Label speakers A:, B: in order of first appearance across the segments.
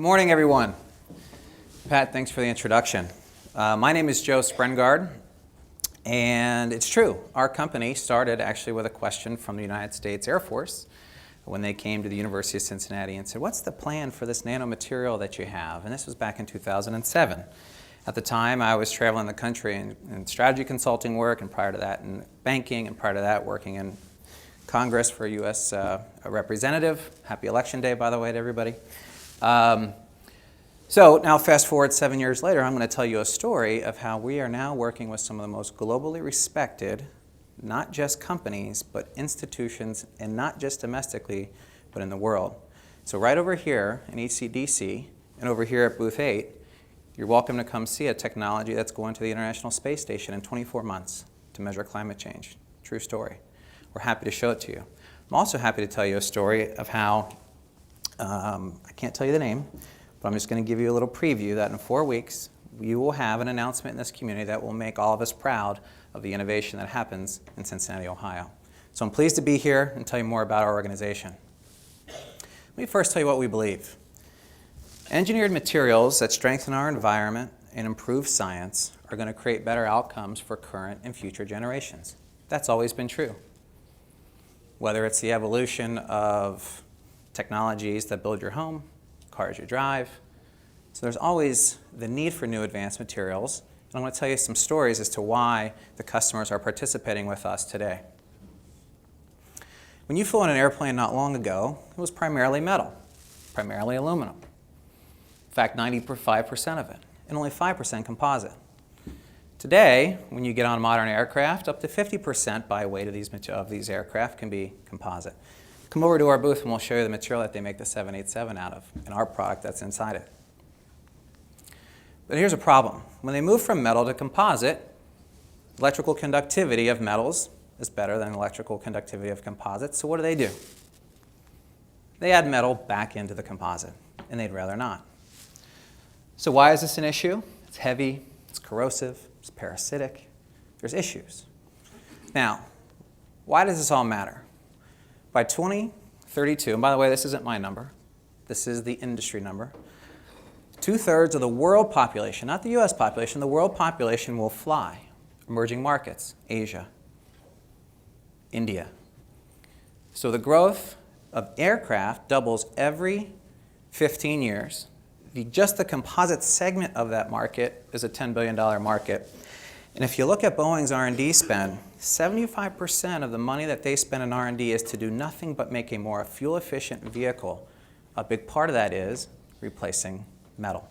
A: Morning, everyone. Pat, thanks for the introduction. My name is Joe Sprengard, and it's true. Our company started actually with a question from the United States Air Force when they came to the University of Cincinnati and said, what's the plan for this nanomaterial that you have? And this was back in 2007. At the time, I was traveling the country in strategy consulting work, and prior to that in banking, and prior to that working in Congress for a U.S. representative. Happy Election Day, by the way, to everybody. So now fast forward 7 years later, I'm going to tell you a story of how we are now working with some of the most globally respected, not just companies, but institutions, and not just domestically, but in the world. So right over here in HCDC, and over here at Booth 8, you're welcome to come see a technology that's going to the International Space Station in 24 months to measure climate change. True story. We're happy to show it to you. I'm also happy to tell you a story of how, I can't tell you the name, but I'm just going to give you a little preview that in 4 weeks, you will have an announcement in this community that will make all of us proud of the innovation that happens in Cincinnati, Ohio. So I'm pleased to be here and tell you more about our organization. Let me first tell you what we believe. Engineered materials that strengthen our environment and improve science are going to create better outcomes for current and future generations. That's always been true. Whether it's the evolution of technologies that build your home, cars you drive. So there's always the need for new advanced materials. And I'm going to tell you some stories as to why the customers are participating with us today. When you flew in an airplane not long ago, it was primarily metal, primarily aluminum. In fact, 95% of it, and only 5% composite. Today, when you get on modern aircraft, up to 50% by weight of these aircraft can be composite. Come over to our booth and we'll show you the material that they make the 787 out of and our product that's inside it. But here's a problem. When they move from metal to composite, electrical conductivity of metals is better than electrical conductivity of composites. So what do? They add metal back into the composite, and they'd rather not. So why is this an issue? It's heavy, it's corrosive, it's parasitic. There's issues. Now, why does this all matter? By 2032, and by the way, this isn't my number, this is the industry number, 2/3 of the world population, not the US population, the world population will fly. Emerging markets, Asia, India. So the growth of aircraft doubles every 15 years. Just the composite segment of that market is a $10 billion market. And if you look at Boeing's R&D spend, 75% of the money that they spend in R&D is to do nothing but make a more fuel-efficient vehicle. A big part of that is replacing metal.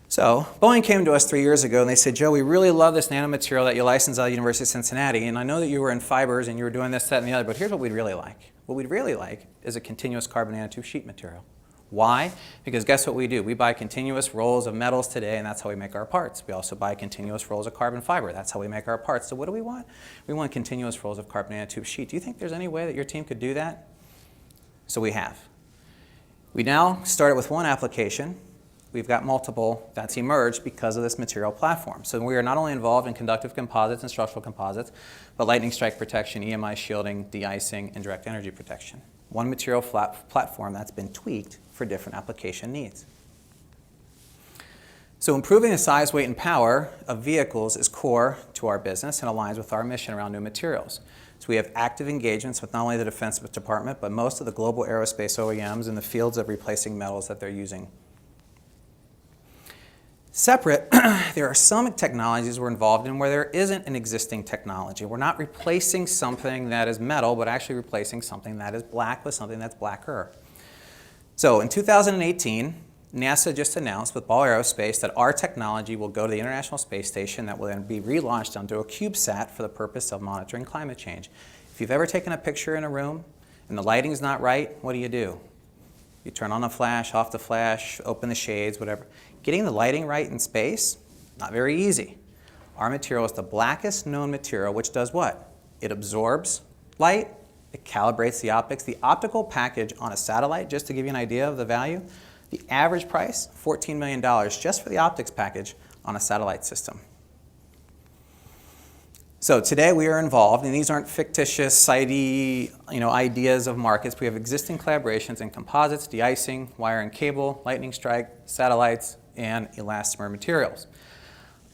A: So Boeing came to us 3 years ago and they said, Joe, we really love this nanomaterial that you licensed out of the University of Cincinnati, and I know that you were in fibers and you were doing this, that, and the other, but here's what we'd really like. What we'd really like is a continuous carbon nanotube sheet material. Why? Because guess what we do? We buy continuous rolls of metals today, and that's how we make our parts. We also buy continuous rolls of carbon fiber. That's how we make our parts. So what do we want? We want continuous rolls of carbon nanotube sheet. Do you think there's any way that your team could do that? So we have. We now started with one application. We've got multiple that's emerged because of this material platform. So we are not only involved in conductive composites and structural composites, but lightning strike protection, EMI shielding, de-icing, and direct energy protection. One material platform that's been tweaked for different application needs. So improving the size, weight, and power of vehicles is core to our business and aligns with our mission around new materials. So we have active engagements with not only the Defense Department, but most of the global aerospace OEMs in the fields of replacing metals that they're using. Separate, there are some technologies we're involved in where there isn't an existing technology. We're not replacing something that is metal, but actually replacing something that is black with something that's blacker. So in 2018, NASA just announced with Ball Aerospace that our technology will go to the International Space Station that will then be relaunched onto a CubeSat for the purpose of monitoring climate change. If you've ever taken a picture in a room and the lighting's not right, what do? You turn on the flash, off the flash, open the shades, whatever. Getting the lighting right in space, not very easy. Our material is the blackest known material, which does what? It absorbs light, it calibrates the optics. The optical package on a satellite, just to give you an idea of the value, the average price, $14 million just for the optics package on a satellite system. So today we are involved, and these aren't fictitious, sidey, ideas of markets. We have existing collaborations in composites, de-icing, wire and cable, lightning strike, satellites, and elastomer materials.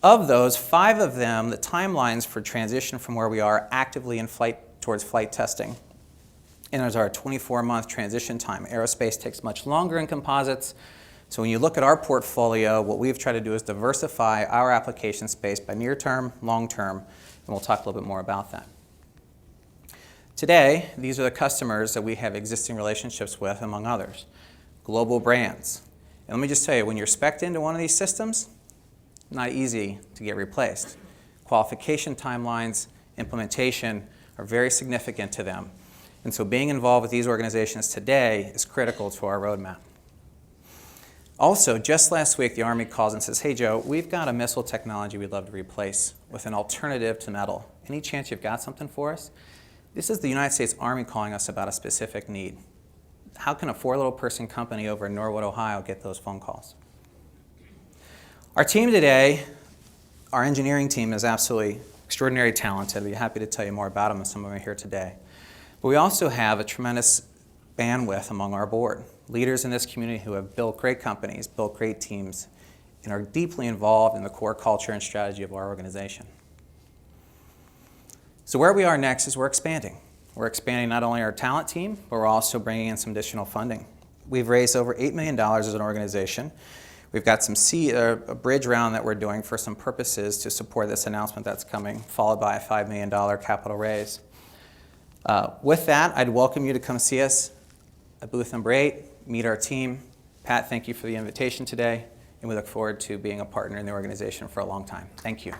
A: Of those, 5 of them, the timelines for transition from where we are actively in flight towards flight testing. And there's our 24-month transition time. Aerospace takes much longer in composites. So when you look at our portfolio, what we've tried to do is diversify our application space by near term, long term, and we'll talk a little bit more about that. Today, these are the customers that we have existing relationships with, among others. Global brands. And let me just tell you, when you're spec'd into one of these systems, not easy to get replaced. Qualification timelines, implementation are very significant to them. And so being involved with these organizations today is critical to our roadmap. Also, just last week, the Army calls and says, hey, Joe, we've got a missile technology we'd love to replace with an alternative to metal. Any chance you've got something for us? This is the United States Army calling us about a specific need. How can a 4-little-person company over in Norwood, Ohio get those phone calls? Our team today, our engineering team, is absolutely extraordinarily talented. I'd be happy to tell you more about them, and some of them are here today. But we also have a tremendous bandwidth among our board. Leaders in this community who have built great companies, built great teams, and are deeply involved in the core culture and strategy of our organization. So where we are next is we're expanding. We're expanding not only our talent team, but we're also bringing in some additional funding. We've raised over $8 million as an organization. We've got some a bridge round that we're doing for some purposes to support this announcement that's coming, followed by a $5 million capital raise. With that, I'd welcome you to come see us at booth number 8, meet our team. Pat, thank you for the invitation today, and we look forward to being a partner in the organization for a long time. Thank you.